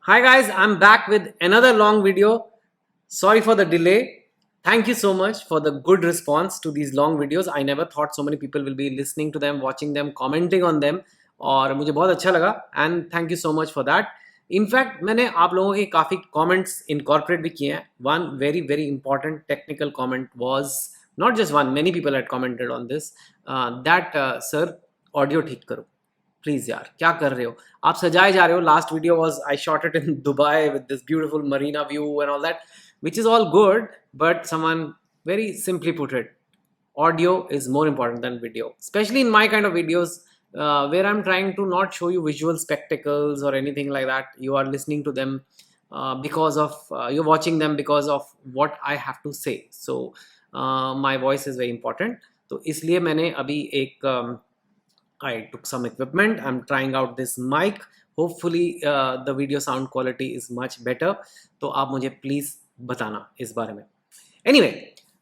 Hi guys, I'm back with another long video. Sorry for the delay. Thank you so much for the good response to these long videos. I never thought so many people will be listening to them, watching them, commenting on them. और मुझे बहुत अच्छा लगा and thank you so much for that. In fact मैंने आप लोगों के काफ़ी comments incorporate भी किए हैं. One very important technical comment was not just one, many people had commented on this that sir audio ठीक करो. प्लीज यार क्या कर रहे हो आप सजाए जा रहे हो last video was I shot it in Dubai with this beautiful Marina view and all that which is all good but someone very simply put it audio is more important than video especially in my kind of videos where I'm trying to not show you visual spectacles or anything like that you are listening to them because of you're watching them because of what I have to say so my voice is very important तो इसलिए मैंने अभी एक I took some equipment. I'm trying out this mic. Hopefully the video sound quality is much better. तो आप मुझे please बताना इस बारे में. Anyway,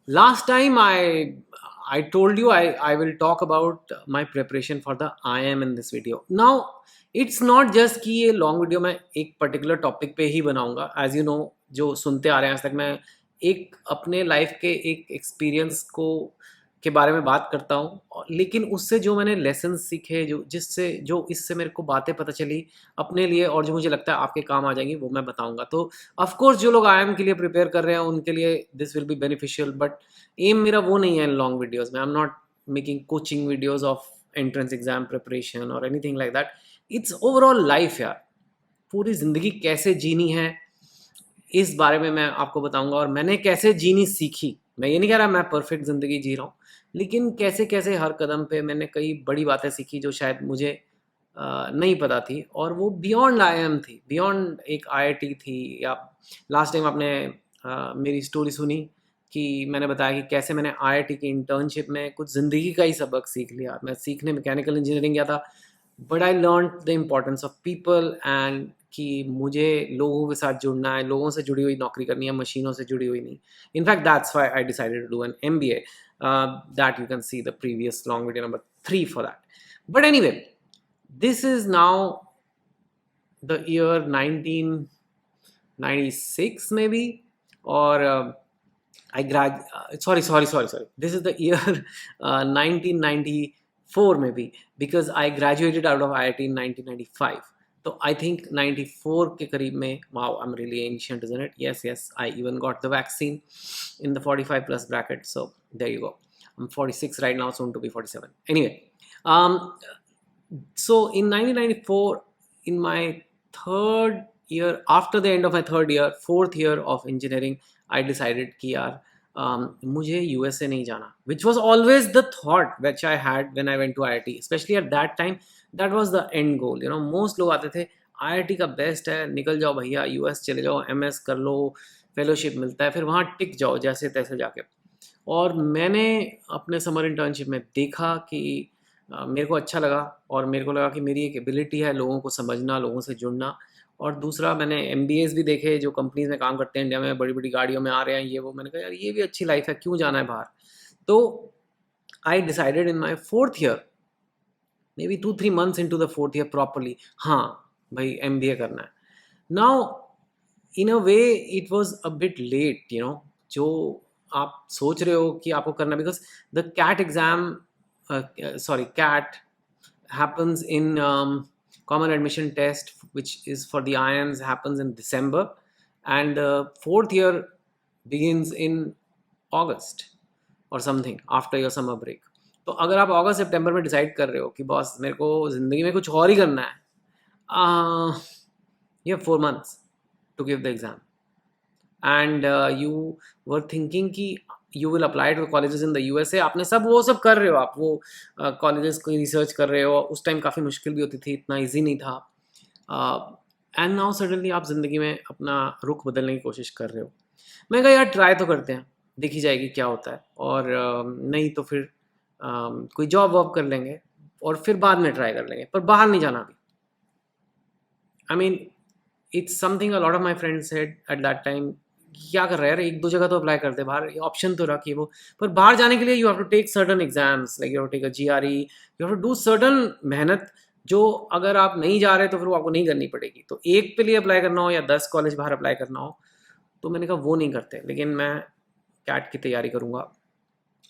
last time I told you I will talk about my preparation for the IIM in this video. Now it's not just कि ये long video मैं एक particular topic पे ही बनाऊंगा. As you know, जो सुनते आ रहे हैं आज तक मैं एक अपने life के एक experience को के बारे में बात करता हूँ लेकिन उससे जो मैंने लेसन सीखे जो इससे मेरे को बातें पता चली अपने लिए और जो मुझे लगता है आपके काम आ जाएंगी वो मैं बताऊंगा तो ऑफ कोर्स जो लोग आईएम के लिए प्रिपेयर कर रहे हैं उनके लिए this will be beneficial but um मेरा वो नहीं है लॉन्ग वीडियोस में I am not making coaching videos of entrance exam preparation और anything like that it's overall life यार पूरी ज़िंदगी कैसे जीनी है इस बारे में मैं आपको बताऊंगा और मैंने कैसे जीनी सीखी मैं ये नहीं कह रहा मैं परफेक्ट ज़िंदगी जी रहा हूँ लेकिन कैसे कैसे हर कदम पे मैंने कई बड़ी बातें सीखी जो शायद मुझे नहीं पता थी और वो बियॉन्ड आईएम थी बियॉन्ड एक आईआईटी थी या लास्ट टाइम आपने मेरी स्टोरी सुनी कि मैंने बताया कि कैसे मैंने आईआईटी की इंटर्नशिप में कुछ ज़िंदगी का ही सबक सीख लिया मैं सीखने मैकेनिकल इंजीनियरिंग गया था but I learn the importance of people and कि मुझे लोगों के साथ जुड़ना है लोगों से जुड़ी हुई नौकरी करनी है मशीनों से जुड़ी हुई नहीं in fact that's why I decided to do an MBA that you can see the previous long video number 3 for that but anyway this is now the year 1996 maybe or I grad sorry this is the year 1994 maybe because I graduated out of IIT in 1995 तो I think 94 के करीब में wow I am really ancient isn't it yes I even got the vaccine in the 45 plus bracket so there you go I'm 46 right now soon to be 47 anyway so in 1994 in my third year after the end of my third year fourth year of engineering I decided कि यार मुझे USA नहीं जाना which was always the thought which I had when I went to IIT especially at that time that was the end goal you know most लोग आते थे IIT का best है निकल जाओ भैया US चले जाओ MS कर लो फेलोशिप मिलता है फिर वहाँ टिक जाओ जैसे तैसे जाके और मैंने अपने समर इंटर्नशिप में देखा कि मेरे को अच्छा लगा और मेरे को लगा कि मेरी एक एबिलिटी है लोगों को समझना लोगों से जुड़ना और दूसरा मैंने MBAs भी देखे जो कंपनीज में काम करते हैं इंडिया में बड़ी बड़ी गाड़ियों में आ रहे हैं ये वो मैंने कहा यार ये भी अच्छी लाइफ है क्यों जाना है बाहर तो I decided in my fourth year may be 2-3 months into the fourth year properly हाँ भाई MBA करना है now in a way it was a bit late you know जो आप सोच रहे हो कि आपको करना because the CAT exam sorry CAT happens in common admission test which is for the IIMs happens in December and fourth year begins in August or something after your summer break तो अगर आप अगस्त सितंबर में decide कर रहे हो कि boss मेरे को ज़िंदगी में कुछ और ही करना है you have 4 months to give the exam and you were thinking कि you will apply to colleges in the USA आपने सब वो सब कर रहे हो आप वो colleges की रिसर्च कर रहे हो उस टाइम काफ़ी मुश्किल भी होती थी इतना ईजी नहीं था एंड नाउ सडनली आप ज़िंदगी में अपना रुख बदलने की कोशिश कर रहे हो मैं कहा यार ट्राई तो करते हैं देखी जाएगी क्या होता है और नहीं तो फिर कोई जॉब वॉब कर लेंगे और फिर बाद में ट्राई कर लेंगे पर बाहर नहीं जाना अभी I mean it's something a lot of my friends said at that time क्या कर रहा है यार एक दो जगह तो अप्लाई करते बाहर ऑप्शन तो रखिए वो पर बाहर जाने के लिए you have to take certain exams like you have to take a GRE you have to do certain मेहनत जो अगर आप नहीं जा रहे तो फिर वो आपको नहीं करनी पड़ेगी। तो एक पे लिए अप्लाई करना हो या 10 कॉलेज बाहर अप्लाई करना हो, तो मैंने कहा वो नहीं करते, लेकिन मैं कैट की तैयारी करूँगा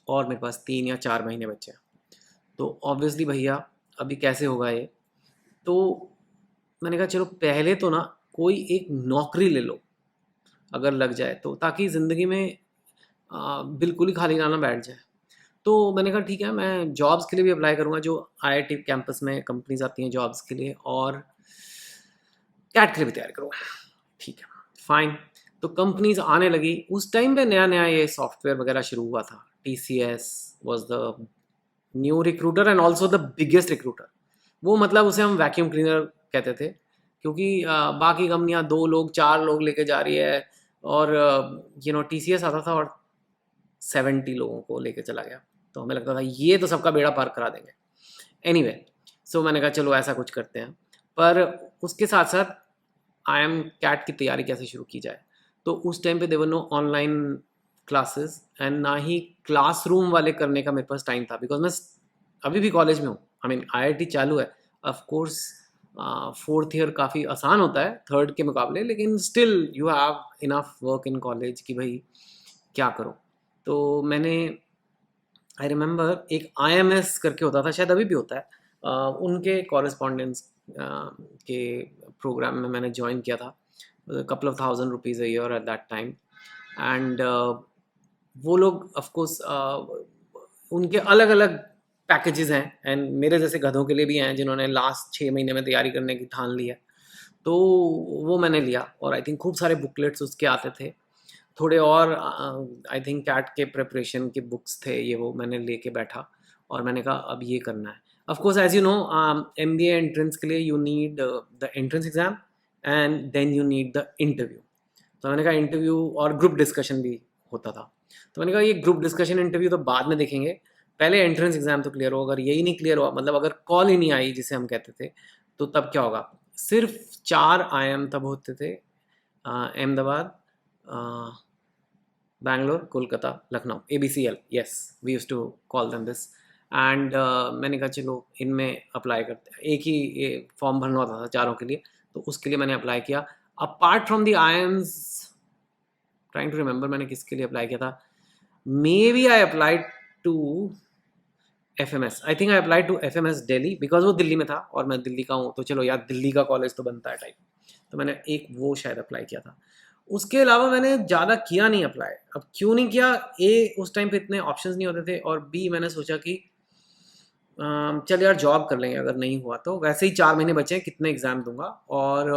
और मेरे पास 3 या 4 महीने बचे हैं। तो ऑब्वियसली भैया अभी कैसे होगा ये? तो मैंने कहा चलो पहले तो ना कोई एक नौकरी ले लो अगर लग जाए तो, ताकि ज़िंदगी में बिल्कुल ही खाली ना ना बैठ जाए। तो मैंने कहा ठीक है, मैं जॉब्स के लिए भी अप्लाई करूँगा, जो आईआईटी कैंपस में कंपनीज आती हैं जॉब्स के लिए, और कैट के लिए भी तैयारी करूँगा। ठीक है, फाइन। तो कंपनीज आने लगी। उस टाइम पे नया नया ये सॉफ्टवेयर वगैरह शुरू हुआ था। TCS was the new recruiter and also the biggest recruiter. वो मतलब उसे हम वैक्यूम क्लीनर कहते थे, क्योंकि बाकी कंपनियां 2 लोग 4 लोग लेके जा रही है, और TCS आता था और 70 लोगों को लेके चला गया। तो हमें लगता था ये तो सबका बेड़ा पार करा देंगे। एनीवे, सो मैंने कहा चलो ऐसा कुछ करते हैं। पर उसके साथ साथ कैट की तैयारी कैसे शुरू की जाए? तो उस टाइम पे देवर नो ऑनलाइन क्लासेस एंड ना ही क्लासरूम वाले करने का मेरे पास टाइम था, बिकॉज मैं अभी भी कॉलेज में हूँ। आई मीन IIT चालू है, ऑफ कोर्स 4th ईयर काफ़ी आसान होता है 3rd के मुकाबले, लेकिन still you have enough work in college कि भाई क्या करो। तो मैंने, आई रिमेंबर एक IMS करके होता था, शायद अभी भी होता है, उनके कॉरेस्पॉन्डेंस के प्रोग्राम में मैंने ज्वाइन किया था, couple of thousand rupees a year at that time. And वो लोग ऑफ कोर्स उनके अलग अलग पैकेजेस हैं, एंड मेरे जैसे गधों के लिए भी हैं जिन्होंने लास्ट 6 महीने में तैयारी करने की ठान ली है। तो वो मैंने लिया, और आई थिंक खूब सारे बुकलेट्स उसके आते थे, थोड़े और आई थिंक कैट के प्रिपरेशन के बुक्स थे, ये वो मैंने लेके बैठा और मैंने कहा अब ये करना है। Of course as you know, MBA entrance के लिए you need the entrance exam and then you need the interview. तो मैंने कहा इंटरव्यू और ग्रुप डिस्कशन भी होता था। तो मैंने कहा ये ग्रुप डिस्कशन इंटरव्यू तो बाद में देखेंगे, पहले एंट्रेंस एग्ज़ाम तो क्लियर हो। अगर यही नहीं क्लियर हुआ, मतलब अगर कॉल ही नहीं आई जिसे हम कहते थे, तो तब क्या होगा? सिर्फ 4 IIM तब होते थे, Ahmedabad, Bangalore, Kolkata, Lucknow, ABCL, yes, we used to call them this. And मैंने कहा चलो इनमें अप्लाई करते हैं। एक ही ये फॉर्म भरना होता था चारों के लिए, तो उसके लिए मैंने अप्लाई किया। Apart from the IIMs, trying to remember मैंने किसके लिए अप्लाई किया था। Maybe I applied to FMS, I think I applied to FMS Delhi, because वो दिल्ली में था और मैं दिल्ली का हूँ, तो चलो यार दिल्ली का कॉलेज तो बनता है टाइप। तो मैंने एक वो शायद अप्लाई किया था। उसके अलावा मैंने ज़्यादा किया नहीं अप्लाई। अब क्यों नहीं किया? उस टाइम पे इतने ऑप्शंस नहीं होते थे, और मैंने सोचा कि चल यार जॉब कर लेंगे, अगर नहीं हुआ तो वैसे ही 4 महीने बचे हैं, कितने एग्ज़ाम दूंगा, और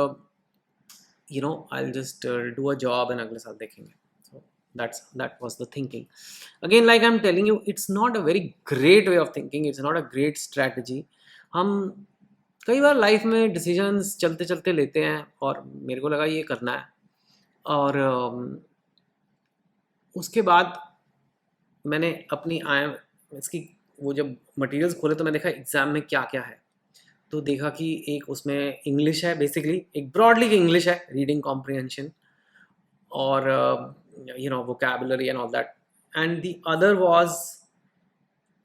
I will just do a job and अगले साल देखेंगे। सो that was the thinking. Again, like I'm telling you, it's not a very great way of thinking, it's not a great strategy. हम कई बार लाइफ में decisions चलते चलते लेते हैं, और मेरे को लगा ये करना है, और उसके बाद मैंने अपनी इसकी वो जब मटेरियल्स खोले तो मैं देखा एग्ज़ाम में क्या क्या है। तो देखा कि एक उसमें इंग्लिश है, बेसिकली एक ब्रॉडली इंग्लिश है, रीडिंग कॉम्प्रिहेंशन और vocabulary and all that, and the other was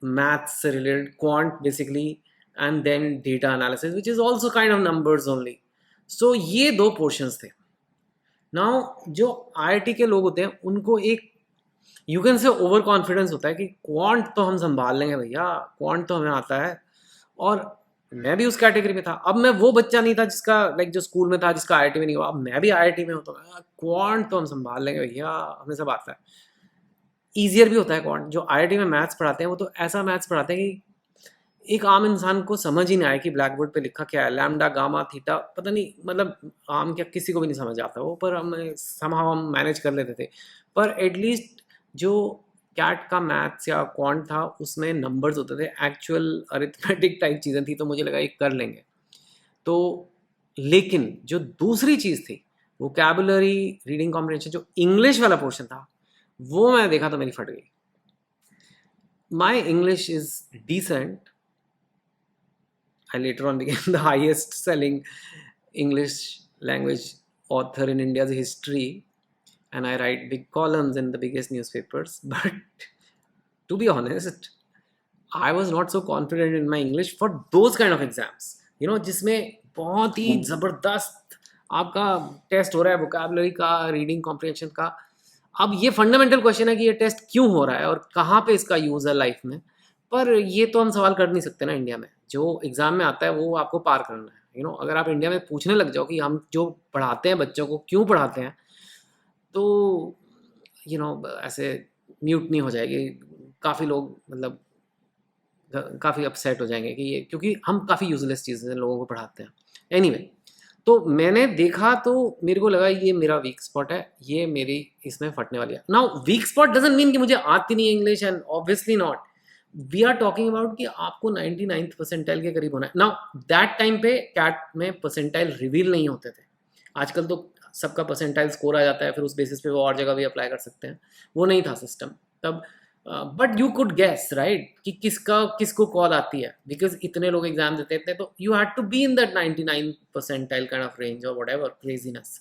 maths related, quant basically, and then data analysis, which is also kind of numbers only. So ये 2 portions थे। Now जो IIT के लोग होते हैं उनको एक you can say over confidence होता है कि क्वांट तो हम संभाल लेंगे भैया, क्वांट तो हमें आता है। और मैं भी उस कैटेगरी में था। अब मैं वो बच्चा नहीं था जिसका जो स्कूल में था, जिसका IIT में नहीं हुआ। अब मैं भी IIT में हूँ, तो क्वांट तो हम संभाल लेंगे भैया, हमें सब आता है। ईजियर भी होता है क्वांट। जो IIT में मैथ्स पढ़ाते हैं वो तो ऐसा मैथ्स पढ़ाते हैं कि एक आम इंसान को समझ ही नहीं आया कि ब्लैक बोर्ड पे लिखा क्या है, लैम्डा गामा थीटा, पता नहीं, मतलब आम क्या किसी को भी नहीं समझ आता वो, पर हम मैनेज कर लेते थे। पर एटलीस्ट जो कैट का मैथ्स या क्वांट था उसमें नंबर्स होते थे, एक्चुअल अरिथमेटिक टाइप चीज़ें थी, तो मुझे लगा ये कर लेंगे। तो लेकिन जो दूसरी चीज़ थी, वोकैबुलरी, रीडिंग कॉम्प्रिहेंशन, जो इंग्लिश वाला पोर्शन था, वो मैं देखा तो मेरी फट गई। My English is decent. I later on became the highest selling English language author in India's history, and I write big columns in the biggest newspapers. But to be honest, I was not so confident in my English for those kind of exams. जिसमें बहुत ही ज़बरदस्त आपका test हो रहा है vocabulary का, reading comprehension का। अब ये फंडामेंटल क्वेश्चन है कि ये टेस्ट क्यों हो रहा है और कहाँ पे इसका यूज़ है लाइफ में। पर ये तो हम सवाल कर नहीं सकते ना इंडिया में। जो एग्ज़ाम में आता है वो आपको पार करना है। अगर आप इंडिया में पूछने लग जाओ कि हम जो पढ़ाते हैं बच्चों को क्यों पढ़ाते हैं, तो ऐसे म्यूटनी हो जाएगी। काफ़ी लोग मतलब काफ़ी अपसेट हो जाएंगे कि ये, क्योंकि हम काफ़ी यूजलेस चीज़ें लोगों को पढ़ाते हैं। एनीवे, तो मैंने देखा तो मेरे को लगा ये मेरा वीक स्पॉट है, ये मेरी इसमें फटने वाली है। Now weak spot doesn't mean कि मुझे आती नहीं है English, and obviously not. We are talking about कि आपको 99th परसेंटाइल के करीब होना है। नाउ दैट टाइम पे कैट में परसेंटाइल रिवील नहीं होते थे। आजकल तो सबका परसेंटाइल स्कोर आ जाता है, फिर उस बेसिस पे वो और जगह भी अप्लाई कर सकते हैं। वो नहीं था सिस्टम तब। But you could gas right कि किसको कॉल आती है, बिकॉज इतने लोग एग्जाम देते थे, तो you had to be in that 99 percentile kind of range और व्हाटएवर क्रेजीनेस।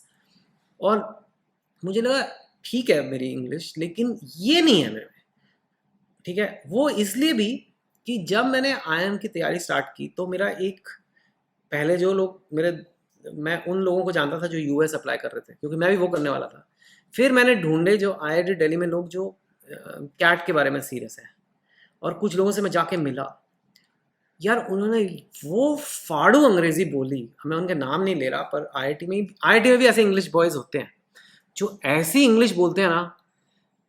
और मुझे लगा ठीक है मेरी इंग्लिश, लेकिन ये नहीं है मेरे में। ठीक है, वो इसलिए भी कि जब मैंने आईआईएम की तैयारी स्टार्ट की तो मेरा एक, पहले जो लोग मेरे, मैं उन लोगों को जानता था जो यूएस अप्लाई कर रहे थे, क्योंकि मैं भी वो करने वाला था। फिर मैंने ढूंढे जो आईआईटी दिल्ली में लोग जो कैट के बारे में सीरियस है, और कुछ लोगों से मैं जाके मिला। यार उन्होंने वो फाड़ू अंग्रेजी बोली, मैं उनके नाम नहीं ले रहा, पर आईआईटी में भी ऐसे इंग्लिश बॉयज होते हैं जो ऐसी इंग्लिश बोलते हैं ना।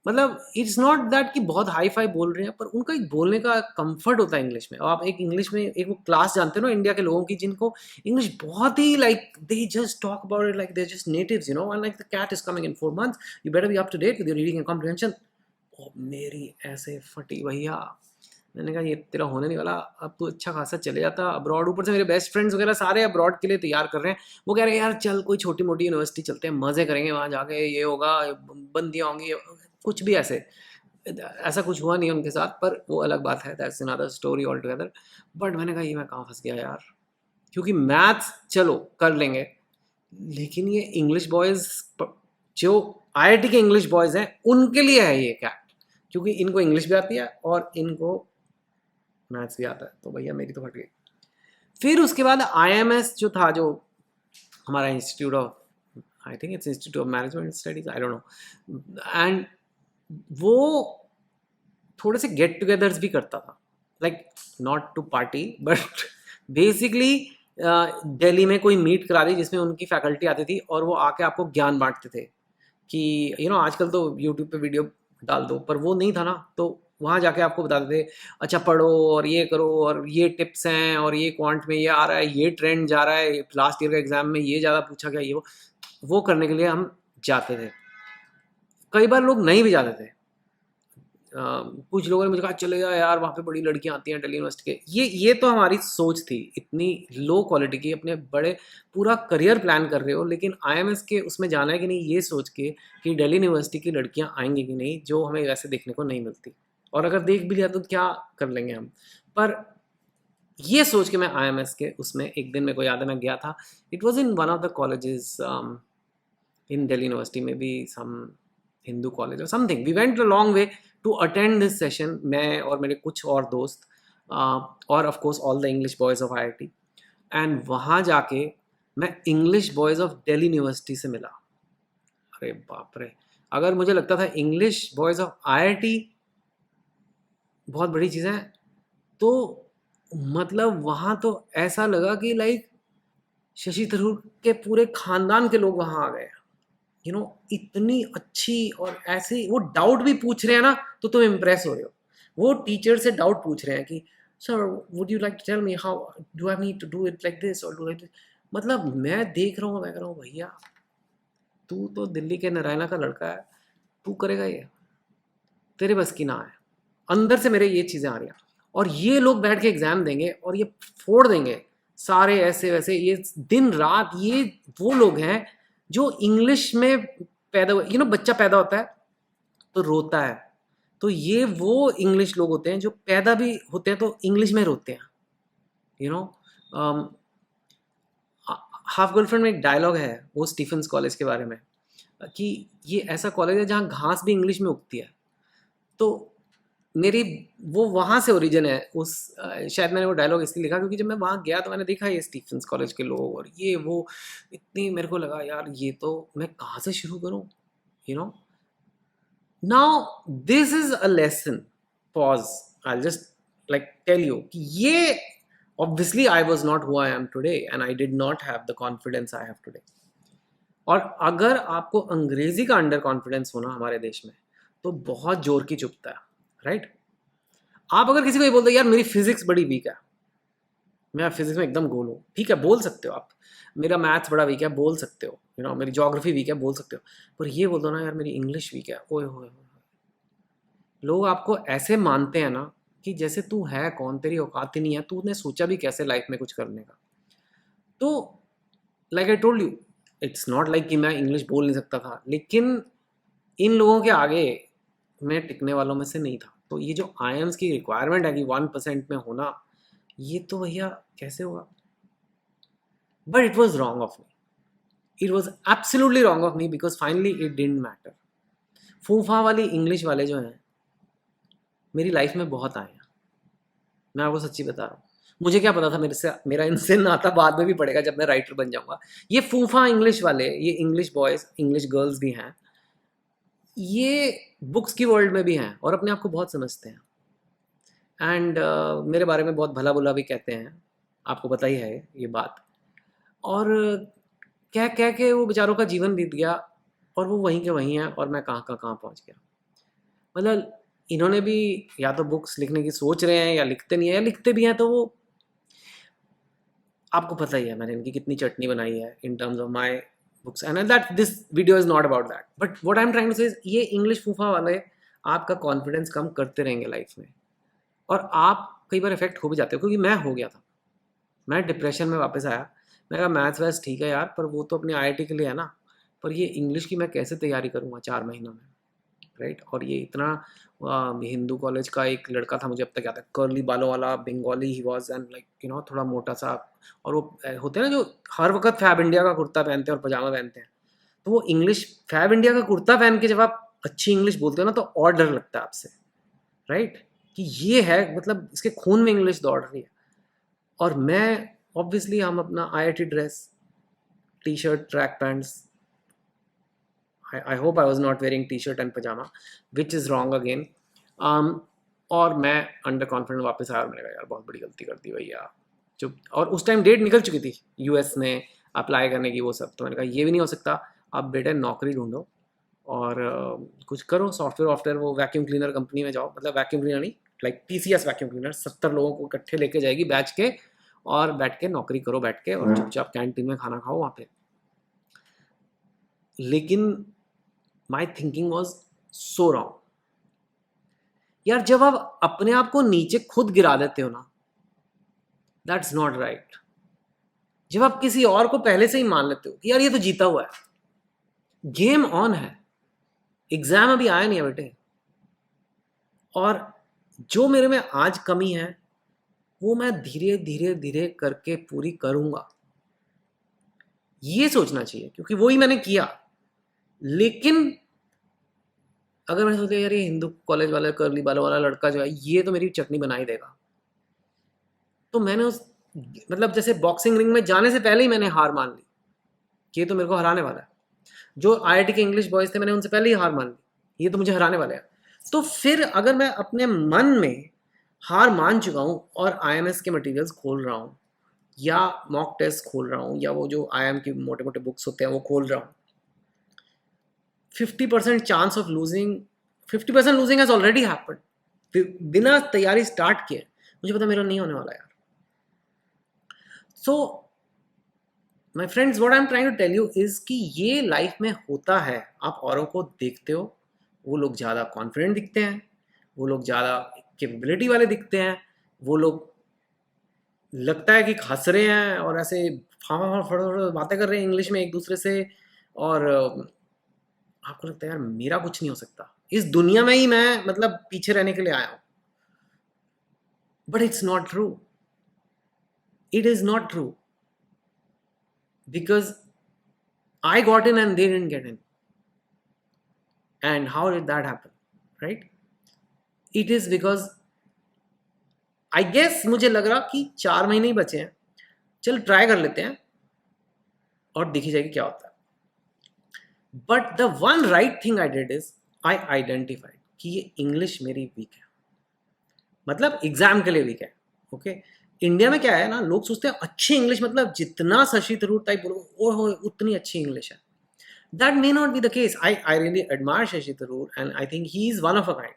मतलब इट्स नॉट दैट कि बहुत हाई फाई बोल रहे हैं, पर उनका एक बोलने का कंफर्ट होता है इंग्लिश में। और आप एक इंग्लिश में एक वो क्लास जानते हो ना इंडिया के लोगों की, जिनको इंग्लिश बहुत ही like they just talk about it like they just natives, and like the CAT is coming in 4 months, you better be up to date with your reading and comprehension. मेरी ऐसे फटी भैया। मैंने कहा ये तेरा होने नहीं वाला, अब तू अच्छा खासा चले जाता अब्रॉड। ऊपर से मेरे बेस्ट फ्रेंड्स वगैरह सारे अब्रॉड के लिए तैयार कर रहे हैं। वो कह रहे हैं यार चल कोई छोटी मोटी यूनिवर्सिटी चलते हैं, मज़े करेंगे वहाँ जाके, ये होगा, बंदियाँ होंगी, कुछ भी ऐसे। ऐसा कुछ हुआ नहीं उनके साथ, पर वो अलग बात है, that's another story all together. But मैंने कहा ये मैं कहाँ फंस गया यार, क्योंकि मैथ्स चलो कर लेंगे, लेकिन ये इंग्लिश बॉयज़, जो आईआईटी के इंग्लिश बॉयज़ हैं उनके लिए है ये क्या, क्योंकि इनको इंग्लिश भी आती है और इनको मैथ्स भी आता है। तो भैया मेरी तो फट गई। फिर उसके बाद आईएमएस जो था, जो हमारा institute of, I think it's institute of management studies, I don't know, and वो थोड़े से गेट टुगेदर्स भी करता था, like not to party but basically Delhi में कोई मीट करा दी जिसमें उनकी फैकल्टी आती थी और वो आके आपको ज्ञान बांटते थे कि आजकल तो यूट्यूब पे वीडियो डाल दो, पर वो नहीं था ना। तो वहाँ जाके आपको बताते थे अच्छा पढ़ो और ये करो और ये टिप्स हैं और ये क्वांट में ये आ रहा है, ये ट्रेंड जा रहा है, लास्ट ईयर का एग्जाम में ये ज़्यादा पूछा गया, ये वो करने के लिए हम जाते थे। कई बार लोग नहीं भी जाते थे। कुछ लोगों ने मुझे कहा चलेगा यार, वहाँ पे बड़ी लड़कियाँ आती हैं दिल्ली यूनिवर्सिटी के। ये तो हमारी सोच थी, इतनी लो क्वालिटी की, अपने बड़े पूरा करियर प्लान कर रहे हो, लेकिन आईएमएस के उसमें जाना है कि नहीं ये सोच के कि दिल्ली यूनिवर्सिटी की लड़कियाँ आएंगी कि नहीं, जो हमें वैसे देखने को नहीं मिलती, और अगर देख भी लिया तो क्या कर लेंगे हम। पर ये सोच के मैं आईएमएस के उसमें एक दिन मेरे को याद है मैं गया था। It was in one of the colleges in Delhi university में भी, सम हिंदू कॉलेज और something. We went a long way to attend this session, मैं और मेरे कुछ और दोस्त, और of course all the English boys of IIT. And वहाँ जाके मैं English boys of Delhi university से मिला। अरे बाप रे, अगर मुझे लगता था इंग्लिश बॉयज़ ऑफ आईआईटी बहुत बड़ी चीज़ है, तो मतलब वहाँ तो ऐसा लगा कि लाइक शशि थरूर के पूरे खानदान के लोग वहाँ आ गए। इतनी अच्छी, और ऐसे वो डाउट भी पूछ रहे हैं ना तो तुम इम्प्रेस हो रहे हो। वो टीचर से डाउट पूछ रहे हैं कि sir would you like to tell me how do I need to do it like this और डू लाइक दिस। मतलब मैं देख रहा हूँ, मैं कह रहा हूँ भैया तू तो दिल्ली के नारायणा का लड़का है, तू करेगा ये, तेरे बस की ना है। अंदर से मेरे ये चीज़ें आ रही हैं, और ये लोग बैठ के एग्जाम देंगे और ये फोड़ देंगे सारे ऐसे वैसे, ये दिन रात। ये वो लोग हैं जो इंग्लिश में पैदा हुए, बच्चा पैदा होता है तो रोता है, तो ये वो इंग्लिश लोग होते हैं जो पैदा भी होते हैं तो इंग्लिश में रोते हैं। यू नो हाफ गर्लफ्रेंड में एक डायलॉग है वो स्टीफेंस कॉलेज के बारे में, कि ये ऐसा कॉलेज है जहाँ घास भी इंग्लिश में उगती है। तो मेरी वो वहाँ से ओरिजिन है उस शायद मैंने वो डायलॉग इसलिए लिखा क्योंकि जब मैं वहाँ गया तो मैंने देखा ये स्टीफेंस कॉलेज के लोग और ये वो, इतनी मेरे को लगा यार ये तो मैं कहाँ से शुरू करूँ, you know. Now this is a lesson, pause, I just like tell you कि ये obviously I was not who I am today and I did not have the confidence I have today. और अगर आपको अंग्रेजी का under confidence होना हमारे देश में तो बहुत जोर की चुभता है, राइट। आप अगर किसी को ये बोलते हो यार मेरी फिजिक्स बड़ी वीक है, मैं फिजिक्स में एकदम गोल हूँ, ठीक है बोल सकते हो आप। मेरा मैथ्स बड़ा वीक है बोल सकते हो, यू नो मेरी ज्योग्राफी वीक है बोल सकते हो। पर ये बोल दो ना यार मेरी इंग्लिश वीक है, ओए होए, लोग आपको ऐसे मानते हैं ना कि जैसे तू है कौन, तेरी औकात ही नहीं है, तूने सोचा भी कैसे लाइफ में कुछ करने का। तो like I told you, it's not like कि मैं इंग्लिश बोल नहीं सकता था, लेकिन इन लोगों के आगे मैं टिकने वालों में से नहीं था। तो ये जो आईएम्स की रिक्वायरमेंट है कि 1% में होना, ये तो भैया कैसे होगा। But it was wrong of me, it was absolutely wrong of me because finally it didn't matter. फूफा वाली इंग्लिश वाले जो हैं मेरी लाइफ में बहुत आए हैं, मैं आपको सच्ची बता रहा हूँ। मुझे क्या पता था मेरे से मेरा इनसे नाता बाद में भी पड़ेगा जब मैं राइटर बन जाऊंगा। ये फूफा इंग्लिश वाले, ये इंग्लिश बॉयज इंग्लिश गर्ल्स भी हैं, ये बुक्स की वर्ल्ड में भी हैं और अपने आप को बहुत समझते हैं एंड मेरे बारे में बहुत भला बुला भी कहते हैं, आपको पता ही है ये बात। और कह कह के वो बेचारों का जीवन बीत गया और वो वहीं के वहीं हैं और मैं कहाँ का कहाँ पहुँच गया। मतलब इन्होंने भी या तो बुक्स लिखने की सोच रहे हैं या लिखते नहीं है, या लिखते भी हैं तो वो आपको पता ही है मैंने इनकी कितनी चटनी बनाई है in terms of my books and that this video is not about that. But what I am trying to say ये इंग्लिश फूफा वाले आपका कॉन्फिडेंस कम करते रहेंगे लाइफ में और आप कई बार इफेक्ट हो भी जाते हो, क्योंकि मैं हो गया था। मैं डिप्रेशन में वापस आया, मैं कहा मैथ्स वैथ्स ठीक है यार पर वो तो अपनी आईआईटी के लिए है ना, पर ये इंग्लिश की मैं कैसे तैयारी करूँगा 4 महीनों में, राइट। और ये इतना हिंदू कॉलेज का एक लड़का था, मुझे अब तक याद है, कर्ली बालों वाला, Bengali he was and like you know थोड़ा मोटा सा। और वो होते हैं ना जो हर वक्त फैब इंडिया का कुर्ता पहनते हैं और पजामा पहनते हैं, तो वो इंग्लिश फैब इंडिया का कुर्ता पहन के जब आप अच्छी इंग्लिश बोलते हो ना तो और डर लगता है आपसे, राइट, कि ये है मतलब इसके खून में इंग्लिश दौड़ रही है। और मैं ऑब्वियसली हम अपना IIT dress, T shirt, track pants, I hope I was not wearing t-shirt and pajama, which is wrong again. और मैं अंडर कॉन्फिडेंट वापस आया और मैंने कहा यार बहुत बड़ी गलती कर दी भैया, चुप। और उस टाइम डेट निकल चुकी थी यूएस में अप्लाई करने की वो सब, तो मैंने कहा ये भी नहीं हो सकता, अब बेटे नौकरी ढूंढो और कुछ करो, सॉफ्टवेयर वॉफ्टवेयर, वो वैक्यूम क्लीनर कंपनी में जाओ, मतलब वैक्यूम क्लीनर नहीं, लाइक टीसीएस वैक्यूम क्लीनर 70 लोगों को इकट्ठे लेके जाएगी बैच के, और बैठ के नौकरी करो बैठ के और चुपचाप कैंटीन में खाना खाओ वहाँ पे। लेकिन my thinking was so wrong. यार जब आप अपने आप को नीचे खुद गिरा देते हो ना, दैट्स नॉट राइट। जब आप किसी और को पहले से ही मान लेते हो कि यार ये तो जीता हुआ है, गेम ऑन है, एग्जाम अभी आया नहीं है बेटे, और जो मेरे में आज कमी है वो मैं धीरे धीरे धीरे करके पूरी करूंगा, ये सोचना चाहिए, क्योंकि वही मैंने किया। लेकिन अगर मैं सोचता यार ये हिंदू कॉलेज वाला कर्ली बालों वाला लड़का जो है ये तो मेरी चटनी बना ही देगा, तो मैंने उस मतलब जैसे बॉक्सिंग रिंग में जाने से पहले ही मैंने हार मान ली कि ये तो मेरे को हराने वाला है। जो आईआईटी के इंग्लिश बॉयज थे मैंने उनसे पहले ही हार मान ली, ये तो मुझे हराने वाले हैं। तो फिर अगर मैं अपने मन में हार मान चुका हूँ और आईएमएस के मटेरियल्स खोल रहा हूँ या मॉक टेस्ट खोल रहा हूँ या वो जो आईएम की मोटे मोटे बुक्स होते हैं वो खोल रहा हूँ, 50% chance of losing, 50% losing has already happened. बिना तैयारी स्टार्ट किए मुझे पता मेरा नहीं होने वाला यार। So my friends, what I am trying to tell you is कि ये लाइफ में होता है। आप औरों को देखते हो, वो लोग ज़्यादा कॉन्फिडेंट दिखते हैं, वो लोग ज़्यादा कैपेबिलिटी वाले दिखते हैं, वो लोग लगता है कि हंस रहे हैं और ऐसे बातें कर रहे हैं इंग्लिश में एक दूसरे से, और आपको लगता है यार मेरा कुछ नहीं हो सकता, इस दुनिया में ही मैं मतलब पीछे रहने के लिए आया हूं। But it's not true, it is not true, because I got in and they didn't get in. And how did that happen? Right? It is because I guess मुझे लग रहा कि 4 महीने ही बचे हैं, चल ट्राई कर लेते हैं और देखी जाएगी क्या होता है. But the one right thing I did is I identified कि ये इंग्लिश मेरी वीक है, मतलब एग्जाम के लिए वीक है. ओके इंडिया में क्या है ना, लोग सोचते हैं अच्छी इंग्लिश मतलब जितना शशि थरूर टाइप बोलो ओ उतनी अच्छी इंग्लिश है. That may not be the case. I really admire Shashi Tharoor and I think he is one of a kind.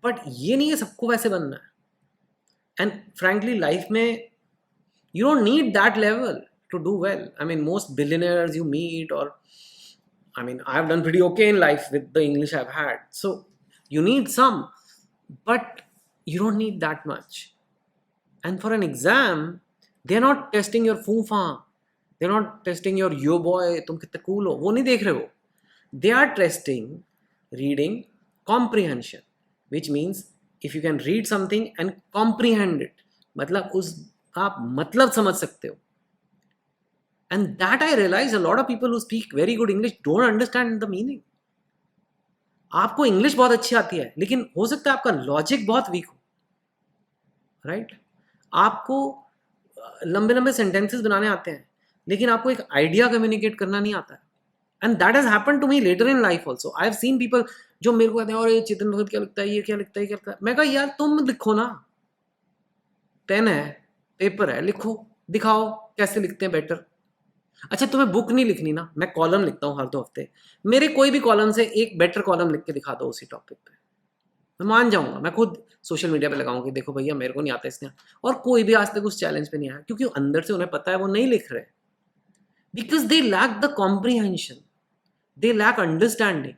But ये नहीं है सबको वैसे बनना है. एंड फ्रैंकली लाइफ में you don't need that level to do well. I mean, most billionaires you meet, or I mean, I've done pretty okay in life with the English I've had. So you need some, but you don't need that much. And for an exam, they're not testing your fufa. They're not testing your yo boy, tum kitne cool ho. वो नहीं देख रहे हो. They are testing reading comprehension, which means if you can read something and comprehend it, मतलब उस आप मतलब समझ सकते हो. And that I realize a lot of people who speak very good English don't understand the meaning. आपको English बहुत अच्छी आती है, लेकिन हो सकता है आपका लॉजिक बहुत वीक हो, राइट? आपको लंबे लंबे सेंटेंसेस बनाने आते हैं, लेकिन आपको एक आइडिया कम्युनिकेट करना नहीं आता है. And that has happened to me later in life also. I have seen people जो मेरे को कहते हैं और ये चेतन भगत क्या लिखता है, ये क्या लिखता है, क्या लिखता है. मैं कहा यार तुम लिखो ना, पेन है पेपर है, लिखो दिखाओ कैसे लिखते हैं बेटर. अच्छा तुम्हें बुक नहीं लिखनी ना, मैं कॉलम लिखता हूँ हर 2 हफ्ते, मेरे कोई भी कॉलम से एक बेटर कॉलम लिख के दिखा दो उसी टॉपिक पे, मैं मान जाऊंगा. मैं खुद सोशल मीडिया पे लगाऊंगा कि देखो भैया मेरे को नहीं आता इसने, और कोई भी आज तक उस चैलेंज पे नहीं आया, क्योंकि अंदर से उन्हें पता है वो नहीं लिख रहे, because they lack the comprehension, they lack understanding.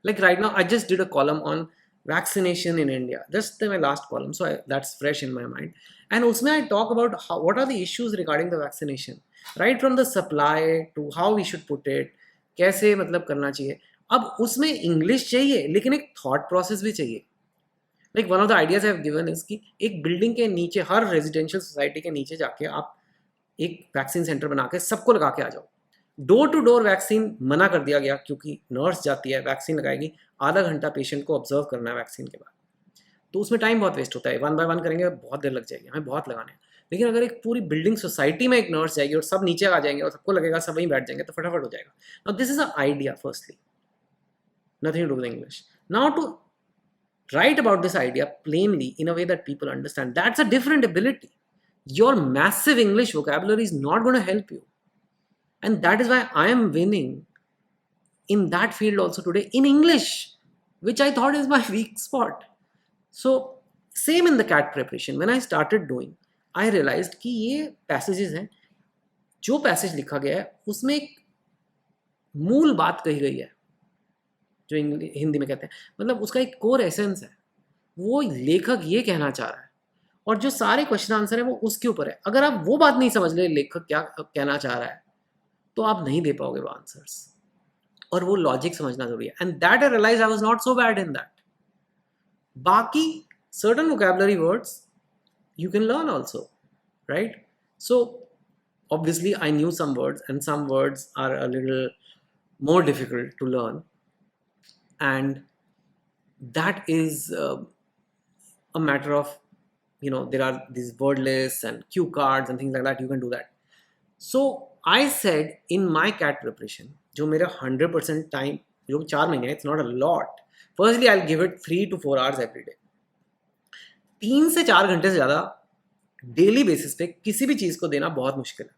Like right now, I just did a column on vaccination in India. Just my last column, so that's fresh in my mind. And usme I talk about what are the issues regarding the vaccination, right from the supply to how we should put it, कैसे मतलब करना चाहिए. अब उसमें English चाहिए, लेकिन एक thought process भी चाहिए. Like one of the ideas I have given is कि एक बिल्डिंग के नीचे, हर रेजिडेंशियल सोसाइटी के नीचे जाके आप एक वैक्सीन सेंटर बना के सबको लगा के आ जाओ. डोर टू डोर वैक्सीन मना कर दिया गया, क्योंकि नर्स जाती है वैक्सीन लगाएगी, आधा घंटा पेशेंट को ऑब्जर्व करना है वैक्सीन के बाद, तो उसमें टाइम बहुत वेस्ट होता है. 1 बाय 1 करेंगे बहुत देर लग जाएगी, हमें बहुत लगाने हैं. लेकिन अगर एक पूरी बिल्डिंग सोसाइटी में एक नर्स जाएगी और सब नीचे आ जाएंगे और सबको लगेगा सब वहीं बैठ जाएंगे, तो फटाफट हो जाएगा. Now this is a idea firstly, nothing to do with English. Now to write about this idea plainly in a way that people understand, that's a different ability. Your massive English vocabulary is not going to help you. And that is why I am winning in that field also today in English, which I thought is my weak spot. So same in the CAT preparation. When I started doing, I realized कि ये passages हैं, जो passage लिखा गया है उसमें एक मूल बात कही गई है, जो हिंदी में कहते हैं, मतलब उसका एक कोर एसेंस है, वो लेखक ये कहना चाह रहा है, और जो सारे क्वेश्चन आंसर है वो उसके ऊपर है. अगर आप वो बात नहीं समझ ले लेखक क्या कहना चाह रहा है, तो आप नहीं दे पाओगे वो आंसर्स, और वो लॉजिक समझना जरूरी है. And that I realise I was not so bad in that. बाकी certain vocabulary words you can learn also, right? So obviously I knew some words, and some words are a little more difficult to learn, and that is a matter of, you know, there are these word lists and cue cards and things like that. You can do that. So I said in my CAT preparation, जो मेरा 100% time, जो 4 महीने, it's not a lot. Firstly, I'll give it 3 to 4 hours every day. 3 से 4 घंटे से ज़्यादा daily basis पे किसी भी चीज़ को देना बहुत मुश्किल है.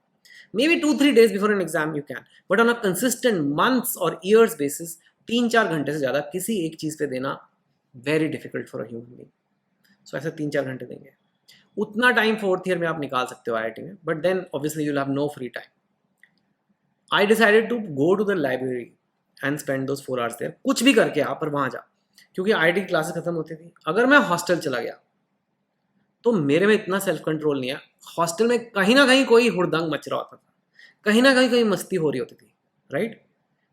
Maybe 2-3 days before an exam you can, but on a consistent months और ईयर्स बेसिस 3-4 घंटे से ज़्यादा किसी एक चीज़ पे देना very difficult for a human being. So ऐसे 3-4 घंटे देंगे. उतना टाइम 4th ईयर में आप निकाल सकते हो IIT में, but then obviously you will have no free time. I decided to go to the library and spend those 4 hours there. कुछ भी करके आप पर वहाँ जा, क्योंकि IIT की क्लासेस खत्म होती थी. अगर मैं हॉस्टल चला गया तो मेरे में इतना सेल्फ कंट्रोल नहीं है. हॉस्टल में कहीं ना कहीं कोई हुड़दंग मच रहा होता था, कहीं ना कहीं मस्ती हो रही होती थी, राइट?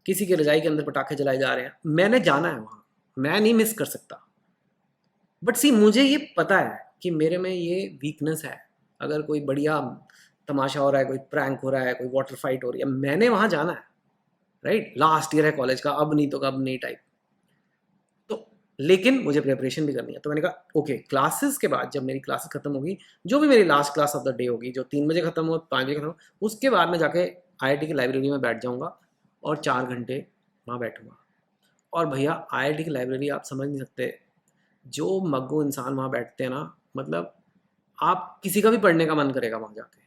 किसी की रजाई के अंदर पटाखे जलाए जा रहे हैं, मैंने जाना है वहाँ, मैं नहीं मिस कर सकता. बट सी मुझे ये पता है कि मेरे में ये वीकनेस है. अगर कोई बढ़िया तमाशा हो रहा है, कोई प्रैंक हो रहा है, कोई वाटर फाइट हो रही है, मैंने वहाँ जाना है, राइट? लास्ट ईयर है कॉलेज का, अब नहीं तो कब नहीं टाइप. तो लेकिन मुझे प्रिपरेशन भी करनी है। तो मैंने कहा ओके, क्लासेस के बाद जब मेरी क्लासेस खत्म होगी, जो भी मेरी last class of the day होगी, जो 3 बजे खत्म हो, 5 बजे खत्म हो, उसके बाद मैं जाके आईआईटी की लाइब्रेरी में बैठ जाऊँगा और 4 घंटे वहाँ बैठूँगा। और भैया आईआईटी की लाइब्रेरी आप समझ नहीं सकते, जो मग्गू इंसान वहाँ बैठते हैं ना, मतलब आप किसी का भी पढ़ने का मन करेगा वहाँ जाके,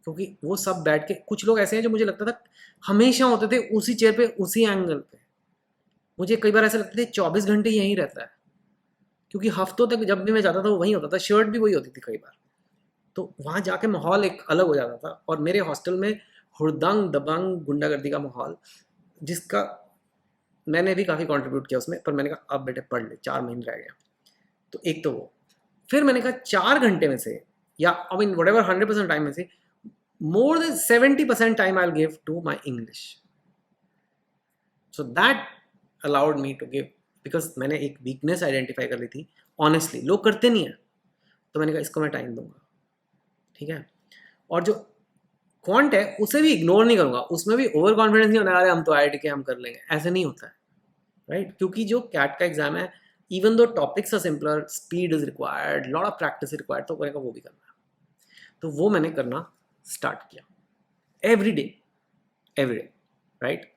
क्योंकि वो सब बैठ के, कुछ लोग ऐसे हैं जो मुझे लगता था हमेशा होते थे उसी चेयर पे, उसी एंगल पे। मुझे कई बार ऐसा लगता था 24 घंटे यहीं रहता है, क्योंकि हफ्तों तक जब भी मैं जाता था वो वहीं होता था, शर्ट भी वही होती थी कई बार। तो वहाँ जाके माहौल एक अलग हो जाता था। और मेरे हॉस्टल में हुड़दंग दबंग गुंडागर्दी का माहौल, जिसका मैंने भी काफ़ी कंट्रीब्यूट किया उसमें, पर मैंने कहा अब बेटे पढ़ ले, 4 महीने रह गया। तो एक तो वो, फिर मैंने कहा 4 घंटे में से, या I mean what ever 100% time में से, more than 70% time I'll give to my English. So that allowed me to give, because मैंने एक वीकनेस आइडेंटिफाई कर ली थी ऑनेस्टली, लोग करते नहीं है, तो मैंने कहा इसको मैं टाइम दूंगा, ठीक है। और जो क्वांट है उसे भी इग्नोर नहीं करूंगा, उसमें भी ओवर कॉन्फिडेंस नहीं होना, अरे हम तो आईआईटी के हम कर लेंगे, ऐसे नहीं होता है, राइट। क्योंकि जो कैट का एग्जाम है, even though topics are simpler, speed is required, lot of practice required, तो मैंने कहा वो भी करना है। तो वो मैंने करना स्टार्ट किया, every day, right.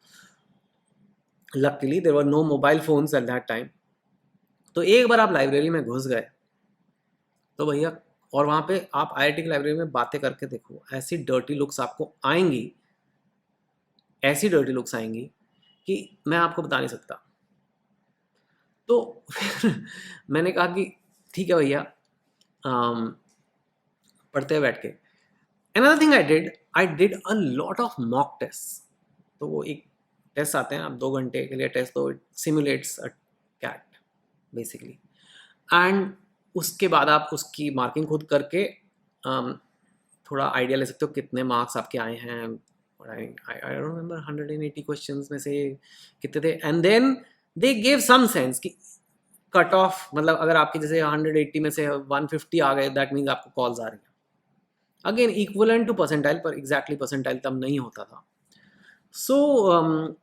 Luckily there were no mobile phones at that time. तो एक बार आप लाइब्रेरी में घुस गए तो भैया, और वहाँ पे आप आईआईटी की लाइब्रेरी में बातें करके देखो, ऐसी डर्टी लुक्स आपको आएंगी, ऐसी डर्टी लुक्स आएंगी कि मैं आपको बता नहीं सकता। तो फिर मैंने कहा कि ठीक है भैया, पढ़ते हैं बैठ के। Another thing I did a lot of mock test. तो वो एक टेस्ट आते हैं, आप 2 घंटे के लिए टेस्ट दो, it simulates a CAT basically. And उसके बाद आप उसकी मार्किंग खुद करके थोड़ा आइडिया ले सकते हो कितने मार्क्स आपके आए हैं। आई डोंट रिमेंबर 180 क्वेश्चंस में से कितने थे। And then they gave some sense कि कट ऑफ, मतलब अगर आपके जैसे 180 में से 150 आ गए, दैट मीन्स आपको कॉल्स आ रही हैं। अगेन इक्वलेंट टू परसेंटाइल, पर एग्जैक्टली परसेंटाइल तब नहीं होता था। सो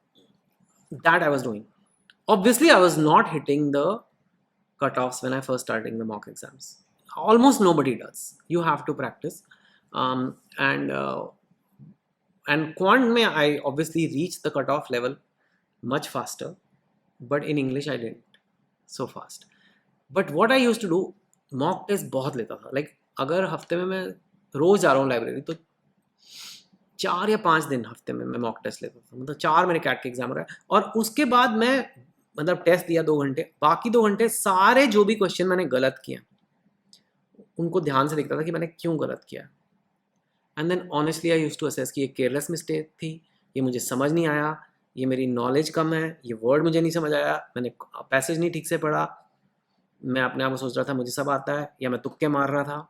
that I was doing. Obviously, I was not hitting the cutoffs when I first starting the mock exams. Almost nobody does. You have to practice, um, and uh, and quant mein I obviously reached the cutoff level much faster, but in English I didn't so fast. But what I used to do, mock test बहुत लेता था। Like अगर हफ्ते में मैं रोज जा रहा हूँ लाइब्रेरी, तो 4 या 5 दिन हफ्ते में मैं मॉक टेस्ट लेता था। मतलब 4 मेरे कैट के एग्जाम रहे, और उसके बाद मैं मतलब टेस्ट दिया 2 घंटे, बाकी 2 घंटे सारे जो भी क्वेश्चन मैंने गलत किए उनको ध्यान से देखता था कि मैंने क्यों गलत किया। And then honestly I use to assess कि ये केयरलेस मिस्टेक थी, ये मुझे समझ नहीं आया, ये मेरी नॉलेज कम है, ये वर्ड मुझे नहीं समझ आया, मैंने पैसेज नहीं ठीक से पढ़ा, मैं अपने आप को सोच रहा था मुझे सब आता है, या मैं तुक्के मार रहा था।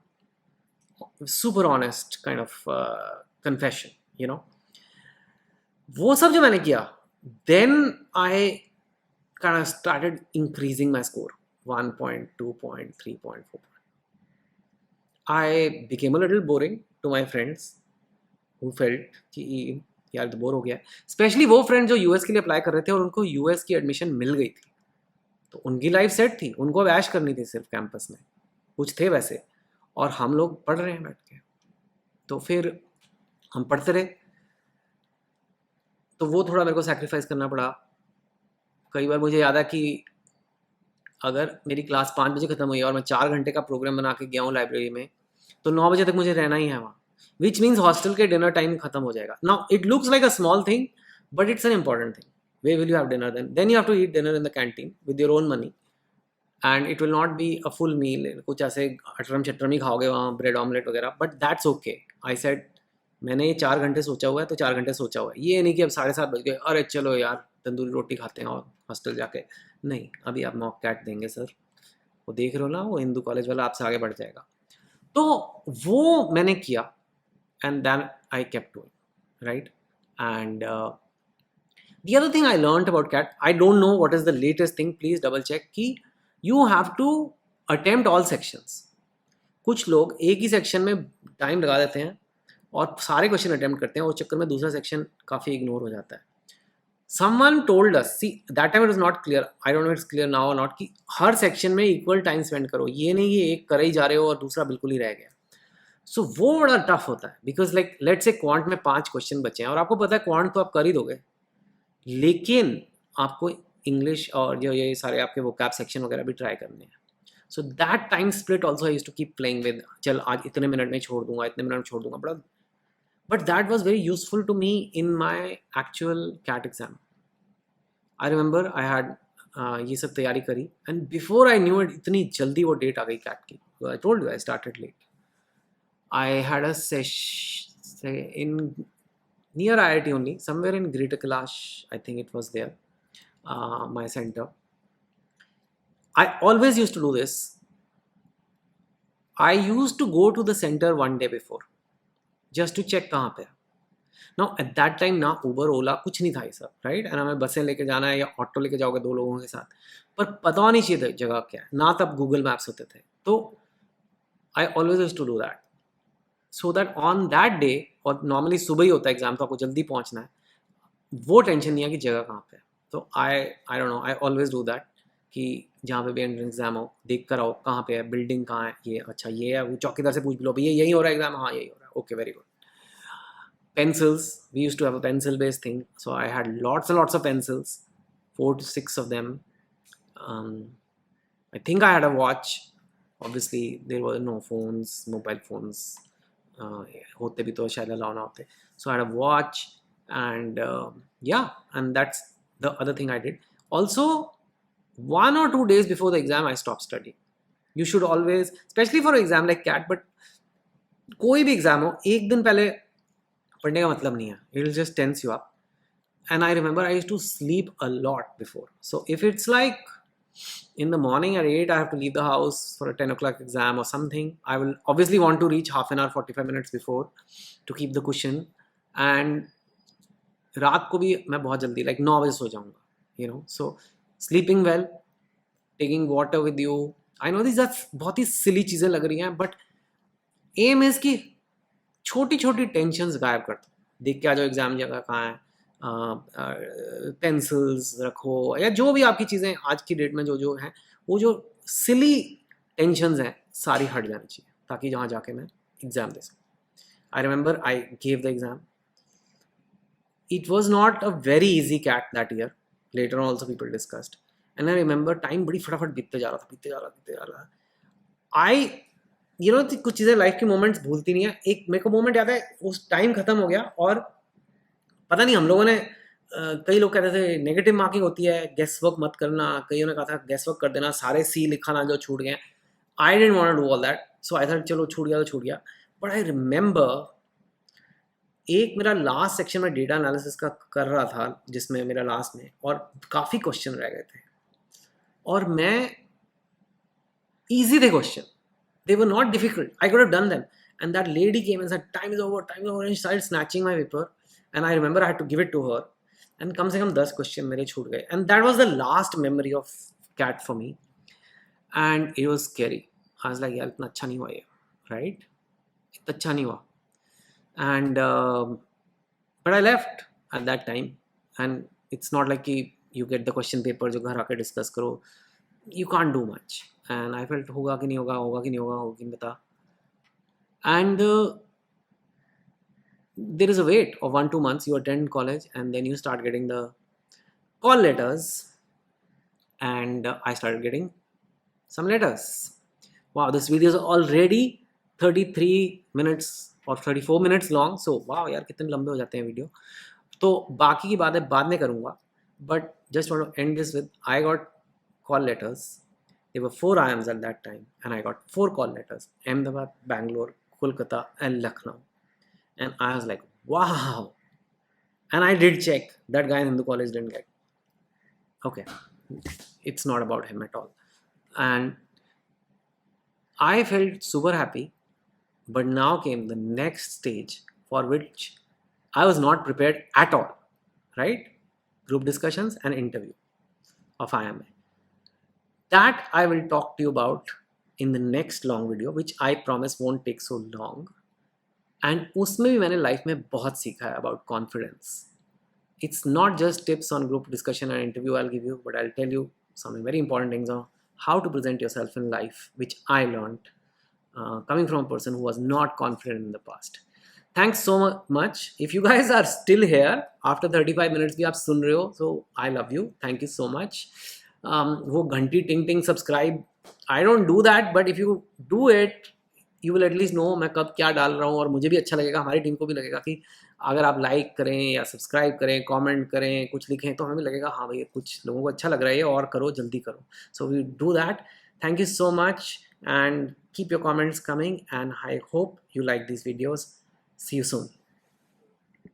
Super honest kind of confession, you know. वो सब जो मैंने किया, then I kind of started increasing my score, 1 point, 2 point, 3 point, 4 point. I became a little boring to my friends who felt कि यार तो बोर हो गया। स्पेशली वो फ्रेंड जो यूएस के लिए अप्लाई कर रहे थे और उनको यूएस की एडमिशन मिल गई थी, तो उनकी लाइफ सेट थी, उनको अब ऐश करनी थी सिर्फ कैंपस में, कुछ थे वैसे, और हम लोग पढ़ रहे हैं बैठ के। तो फिर हम पढ़ते रहे, तो वो थोड़ा मेरे को सैक्रिफाइस करना पड़ा। कई बार मुझे याद है कि अगर मेरी क्लास 5 बजे खत्म हुई और मैं 4 घंटे का प्रोग्राम बना के गया हूँ लाइब्रेरी में, तो 9 बजे तक मुझे रहना ही है वहाँ, विच मीन्स हॉस्टल के डिनर टाइम खत्म हो जाएगा। Now it looks like a small thing, but it's an important thing. Way will you have dinner then you have to eat dinner in the canteen with your own money, and it will not be a full meal, कुछ ऐसे अटरम चटरम ही खाओगे वहाँ, bread omelette वगैरह, but that's okay. I said मैंने ये 4 घंटे सोचा हुआ है, तो 4 घंटे सोचा हुआ है, ये नहीं कि अब 7:30 बज गए, अरे चलो यार तंदूरी रोटी खाते हैं और हॉस्टल जाके। नहीं, अभी आप मॉक कैट देंगे सर, वो देख रहे हो ना, वो हिंदू कॉलेज वाला आपसे आगे बढ़ जाएगा। तो वो मैंने किया, and then I kept doing, right. And the other thing I learned about CAT, I don't know what is the latest thing, please double check, कि you have to attempt all sections. कुछ लोग एक ही section में time लगा देते हैं और सारे क्वेश्चन अटेम्प्ट करते हैं, उस चक्कर में दूसरा सेक्शन काफ़ी इग्नोर हो जाता है। Someone told us, see that time it was not clear, I don't know if it's clear now or not, कि हर सेक्शन में इक्वल टाइम स्पेंड करो, ये नहीं कि एक करे ही जा रहे हो और दूसरा बिल्कुल ही रह गया. सो वो बड़ा टफ होता है, because like let's say quant में 5 क्वेश्चन बचे हैं और आपको पता है क्वांट तो आप कर ही दोगे, लेकिन आपको इंग्लिश और जो ये सारे आपके वो कैप सेक्शन वगैरह भी ट्राई करने हैं. So that time split also I used to keep playing with, चल आज इतने मिनट में छोड़ दूंगा, इतने मिनट में छोड़ दूंगा, बड़ा. But that was very useful to me in my actual CAT exam. I remember I had ये सब तैयारी करी and before I knew it इतनी जल्दी वो डेट आ गई कैट की. I told you I started late. I had a session in near IIT only, somewhere in Greater Kailash, I think it was there, my center. I always used to do this. I used to go to the center one day before, just to check कहाँ पे. Now at that time ना Uber, Ola कुछ नहीं था ये सब, right? and हमें बसें लेके जाना है या ऑटो लेके जाओगे 2 लोगों के साथ, पर पता नहीं चाहिए जगह क्या है ना, तब Google Maps होते थे. तो I always used to do that. So that on that day, और नॉर्मली सुबह ही होता है एग्जाम तो आपको जल्दी पहुंचना है, वो टेंशन नहीं है कि जगह कहाँ पे है. तो आई don't no, I always do that कि जहाँ पे भी एंट्रेंस एग्जाम हो देख कर आओ कहाँ पे है, बिल्डिंग कहाँ है, ये अच्छा ये है, वो चौकीदार से पूछ भी लो भैया यही हो रहा है एग्जाम, हाँ यही हो रहा है, okay very good. Pencils, we used to have a pencil based thing, so I had lots and lots of pencils, 4 to 6 of them. I think I had a watch. Obviously there were no phones, mobile phones होते भी तो शायद allow ना होते. So I had a watch and yeah, and that's the other thing I did. Also 1 or 2 days before the exam I stopped studying. You should always, especially for an exam like CAT, but कोई भी exam हो एक दिन पहले पढ़ने का मतलब नहीं है, it will just tense you up. And I remember I used to sleep a lot before. So if it's like in the morning at 8 I have to leave the house for a 10 o'clock exam or something, I will obviously want to reach half an hour 45 minutes before to keep the cushion. And रात को भी मैं बहुत जल्दी like 9 बजे सो जाऊंगा, you know. So sleeping well, taking water with you. I know these are बहुत ही silly चीज़ें लग रही हैं, but aim is कि छोटी छोटी टेंशन्स गायब कर दो. देख के आ जाओ एग्जाम जगह कहाँ है, पेंसिल्स रखो या जो भी आपकी चीज़ें आज की डेट में जो हैं, वो जो सिली टेंशन्स हैं सारी हट जानी चाहिए ताकि जहाँ जाके मैं एग्ज़ाम दे सकूँ. I remember I gave the exam. It was not a very easy CAT that year. Later also people discussed. And I remember time बड़ी फटाफट बीतते जा रहा. आई यू नो कुछ चीज़ें लाइफ के मोमेंट्स भूलती नहीं है. एक मेरे को मोमेंट याद है, उस टाइम खत्म हो गया और पता नहीं हम लोगों ने कई लोग कहते थे नेगेटिव मार्किंग होती है, गेस वर्क मत करना, कईयों ने कहा था गेस वर्क कर देना, सारे सी लिखाना जो छूट गए. I didn't want to do all that, so I thought चलो छूट गया तो छूट गया. बट आई रिमेंबर एक मेरा लास्ट सेक्शन में डेटा एनालिसिस का कर रहा था जिसमें मेरा लास्ट में, और काफ़ी क्वेश्चन रह गए थे और मैं ईजी थे question, they were not difficult, I could have done them. And that lady came and said time is over, and she started snatching my paper. And I remember I had to give it to her, and कम से कम 10 question मेरे छूट गए. And that was the last memory of CAT for me, and it was scary. I was like यार इतना अच्छा नहीं हुआ ये, right? इतना अच्छा नहीं हुआ. And but I left at that time, and it's not like कि you get the question paper जो घर आके डिस्कस करो, you can't do much. And I felt होगा कि नहीं होगा, होगा कि नहीं होगा, होगा कि नहीं बता. And there is a wait of 1-2 months. You attend college and then you start getting the call letters. And I started getting some letters. Wow, this video is already 33 minutes or 34 minutes long. So wow यार कितने लंबे हो जाते हैं video. तो बाकी की बातें बाद में करूँगा. But just want to end this with, I got call letters. There were 4 IIMs at that time, and I got 4 call letters: Ahmedabad, Bangalore, Kolkata, and Lucknow. And I was like, wow. And I did check. That guy in Hindu college didn't get. Okay, it's not about him at all. And I felt super happy. But now came the next stage for which I was not prepared at all. Right? Group discussions and interview of IIMA. That I will talk to you about in the next long video, which I promise won't take so long. And उसमें भी मैंने life में बहुत सीखा है about confidence. it's not just tips on group discussion and interview I'll give you, but I'll tell you some very important things on how to present yourself in life, which I learned coming from a person who was not confident in the past. Thanks so much. If you guys are still here after 35 minutes भी आप सुन रहे हो, so I love you. Thank you so much. वो घंटी टिंग टिंग subscribe, I don't do that, but if you do it, you will at least know मैं कब क्या डाल रहा हूँ, और मुझे भी अच्छा लगेगा, हमारी टीम को भी लगेगा कि अगर आप लाइक करें या सब्सक्राइब करें, कमेंट करें, कुछ लिखें, तो हमें भी लगेगा हाँ भाई कुछ लोगों को अच्छा लग रहा है और करो, जल्दी करो. So we do that. Thank you so much, and keep your comments coming, and I hope you like these videos. See you soon.